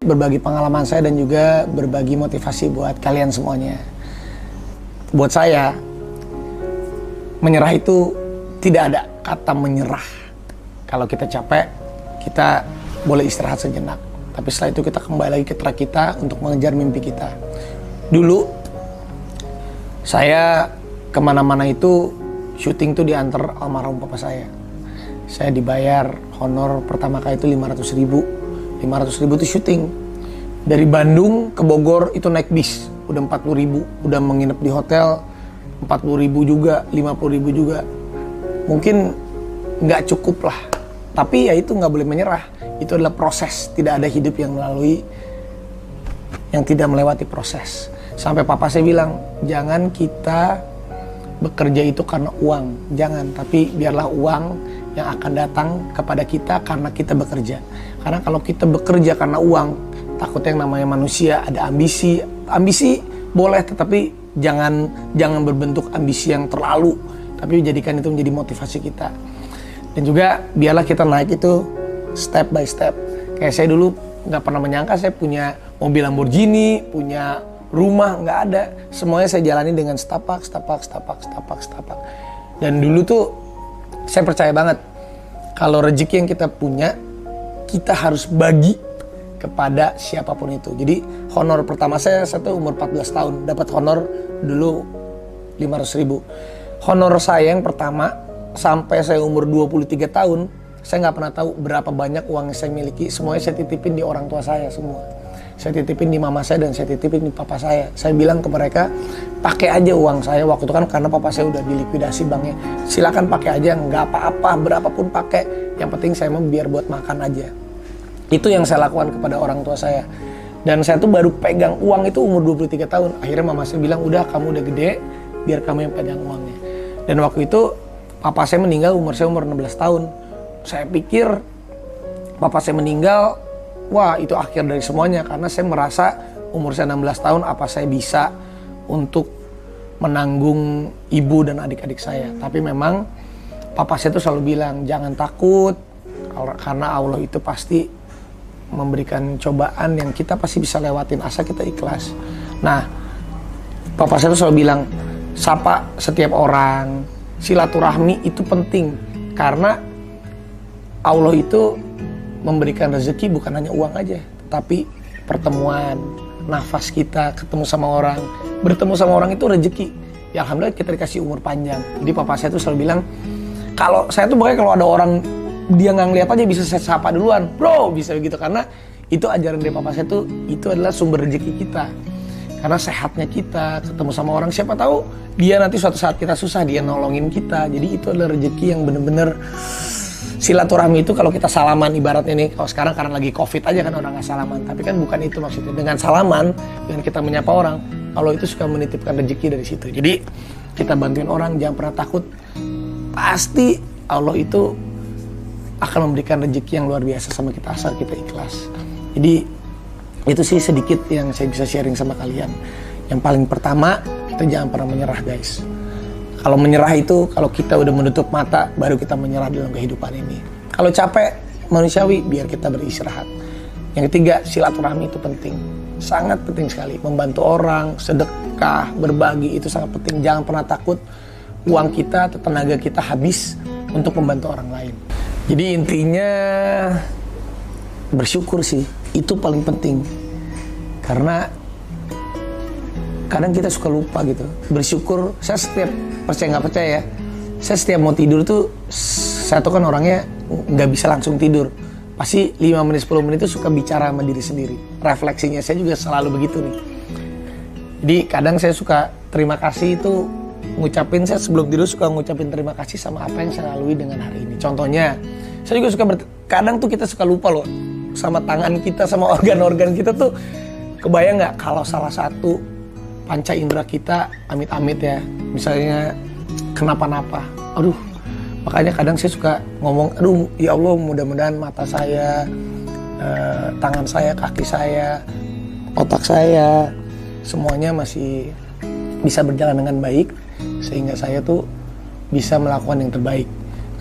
berbagi pengalaman saya dan juga berbagi motivasi buat kalian semuanya. Buat saya, menyerah itu tidak ada kata menyerah. Kalau kita capek, kita boleh istirahat sejenak. Tapi setelah itu kita kembali lagi ke track kita untuk mengejar mimpi kita. Dulu, saya kemana-mana itu syuting tuh diantar almarhum papa saya. Saya dibayar honor pertama kali itu 500 ribu. 500 ribu itu syuting. Dari Bandung ke Bogor itu naik bis. Udah 40 ribu. Udah menginap di hotel 40 ribu juga, 50 ribu juga. Mungkin nggak cukup lah. Tapi ya itu nggak boleh menyerah. Itu adalah proses. Tidak ada hidup yang tidak melewati proses. Sampai papa saya bilang, jangan kita bekerja itu karena uang. Jangan, tapi biarlah uang yang akan datang kepada kita karena kita bekerja. Karena kalau kita bekerja karena uang, takutnya yang namanya manusia ada ambisi. Ambisi boleh, tetapi jangan berbentuk ambisi yang terlalu. Tapi jadikan itu menjadi motivasi kita. Dan juga biarlah kita naik itu step by step. Kayak saya dulu nggak pernah menyangka saya punya mobil Lamborghini, punya rumah, nggak ada. Semuanya saya jalani dengan setapak. Dan dulu tuh saya percaya banget kalau rezeki yang kita punya, kita harus bagi kepada siapapun itu. Jadi honor pertama saya tuh umur 14 tahun, dapat honor dulu 500 ribu. Honor saya yang pertama sampai saya umur 23 tahun, saya nggak pernah tahu berapa banyak uang yang saya miliki. Semuanya saya titipin di orang tua saya semua. Saya titipin di mama saya dan saya titipin di papa saya. Saya bilang ke mereka, pakai aja uang saya. Waktu itu kan karena papa saya udah dilikuidasi banknya. Silakan pakai aja, nggak apa-apa, berapapun pakai. Yang penting saya mau biar buat makan aja. Itu yang saya lakukan kepada orang tua saya. Dan saya tuh baru pegang uang itu umur 23 tahun. Akhirnya mama saya bilang, udah kamu udah gede, biar kamu yang pegang uangnya. Dan waktu itu papa saya meninggal umur 16 tahun. Saya pikir papa saya meninggal, wah itu akhir dari semuanya. Karena saya merasa umur saya 16 tahun apa saya bisa untuk menanggung ibu dan adik-adik saya. Tapi memang papa saya tuh selalu bilang, jangan takut, karena Allah itu pasti memberikan cobaan yang kita pasti bisa lewatin asal kita ikhlas. Nah, papa saya tuh selalu bilang, sapa setiap orang, silaturahmi itu penting. Karena Allah itu memberikan rezeki bukan hanya uang aja, tapi pertemuan, nafas kita, ketemu sama orang. Bertemu sama orang itu rezeki. Ya alhamdulillah kita dikasih umur panjang. Jadi papa saya tuh selalu bilang, kalau saya tuh pokoknya kalau ada orang dia nggak ngeliat aja bisa saya sapa duluan, bro, bisa begitu. Karena itu ajaran dari papa saya tuh, itu adalah sumber rezeki kita. Karena sehatnya kita, ketemu sama orang, siapa tahu dia nanti suatu saat kita susah, dia nolongin kita. Jadi itu adalah rezeki yang bener-bener silaturahmi itu. Kalau kita salaman ibaratnya nih, kalau sekarang karena lagi covid aja kan orang nggak salaman. Tapi kan bukan itu maksudnya. Dengan salaman, dengan kita menyapa orang, Allah itu suka menitipkan rezeki dari situ. Jadi kita bantuin orang, jangan pernah takut. Pasti Allah itu akan memberikan rezeki yang luar biasa sama kita asal kita ikhlas. Jadi itu sih sedikit yang saya bisa sharing sama kalian. Yang paling pertama, kita jangan pernah menyerah guys. Kalau menyerah itu, kalau kita udah menutup mata, baru kita menyerah dalam kehidupan ini. Kalau capek, manusiawi, biar kita beristirahat. Yang ketiga, silaturahmi itu penting. Sangat penting sekali. Membantu orang, sedekah, berbagi, itu sangat penting. Jangan pernah takut uang kita atau tenaga kita habis untuk membantu orang lain. Jadi intinya, bersyukur sih. Itu paling penting. Karena kadang kita suka lupa gitu. Bersyukur, saya setiap percaya nggak percaya ya, saya setiap mau tidur tuh, saya tuh kan orangnya nggak bisa langsung tidur. Pasti 5 menit 10 menit itu suka bicara sama diri sendiri. Refleksinya saya juga selalu begitu nih. Jadi kadang saya suka terima kasih itu ngucapin, saya sebelum tidur suka ngucapin terima kasih sama apa yang saya lalui dengan hari ini. Contohnya, saya juga suka kadang tuh kita suka lupa loh sama tangan kita, sama organ-organ kita tuh. Kebayang nggak kalau salah satu panca indera kita amit-amit ya, misalnya kenapa-napa, aduh, makanya kadang saya suka ngomong, aduh ya Allah mudah-mudahan mata saya, tangan saya, kaki saya, otak saya, semuanya masih bisa berjalan dengan baik, sehingga saya tuh bisa melakukan yang terbaik.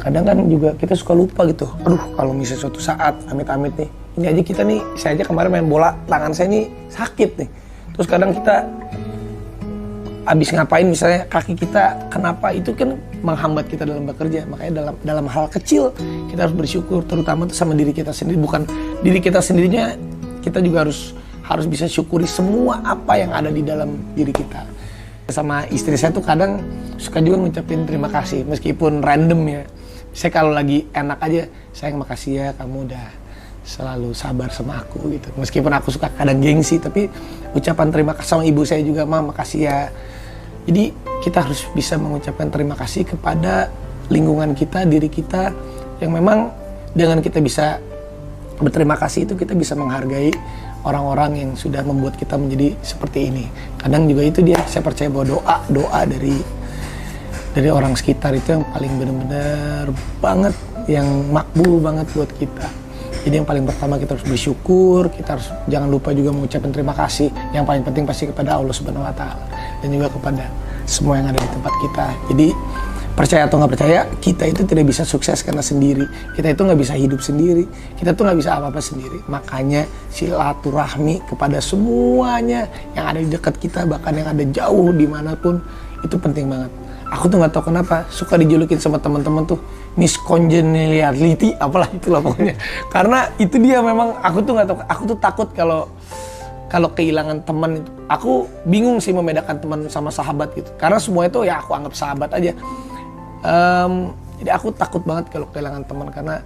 Kadang kan juga kita suka lupa gitu, aduh kalau misalnya suatu saat amit-amit nih Ini aja kita nih, saya aja kemarin main bola, tangan saya nih sakit nih. Terus kadang kita abis ngapain misalnya kaki kita kenapa, itu kan menghambat kita dalam bekerja. Makanya dalam hal kecil kita harus bersyukur, terutama tuh sama diri kita sendiri. Bukan diri kita sendirinya, kita juga harus bisa syukuri semua apa yang ada di dalam diri kita. Sama istri saya tuh kadang suka juga ngucapin terima kasih meskipun random ya. Saya kalau lagi enak aja, sayang makasih ya kamu udah selalu sabar sama aku gitu. Meskipun aku suka kadang gengsi, tapi ucapan terima kasih sama ibu saya juga, Ma makasih ya. Jadi kita harus bisa mengucapkan terima kasih kepada lingkungan kita, diri kita, yang memang dengan kita bisa berterima kasih itu kita bisa menghargai orang-orang yang sudah membuat kita menjadi seperti ini. Kadang juga itu dia, saya percaya bahwa doa dari orang sekitar itu yang paling benar-benar banget, yang makbul banget buat kita. Jadi yang paling pertama kita harus bersyukur, kita harus jangan lupa juga mengucapkan terima kasih. Yang paling penting pasti kepada Allah Subhanahu Wa Taala dan juga kepada semua yang ada di tempat kita. Jadi percaya atau nggak percaya, kita itu tidak bisa sukses karena sendiri. Kita itu nggak bisa hidup sendiri. Kita tuh nggak bisa apa-apa sendiri. Makanya silaturahmi kepada semuanya yang ada di dekat kita, bahkan yang ada jauh dimanapun, itu penting banget. Aku tuh nggak tahu kenapa suka dijulukin sama teman-teman tuh Miss Congeniality, apalah itulah pokoknya. Karena itu dia memang, aku tuh nggak tahu, aku tuh takut kalau kehilangan teman itu. Aku bingung sih membedakan teman sama sahabat gitu. Karena semua itu ya aku anggap sahabat aja. Jadi aku takut banget kalau kehilangan teman, karena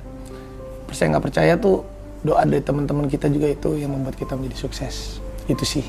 percaya nggak percaya tuh doa dari teman-teman kita juga itu yang membuat kita menjadi sukses. Itu sih.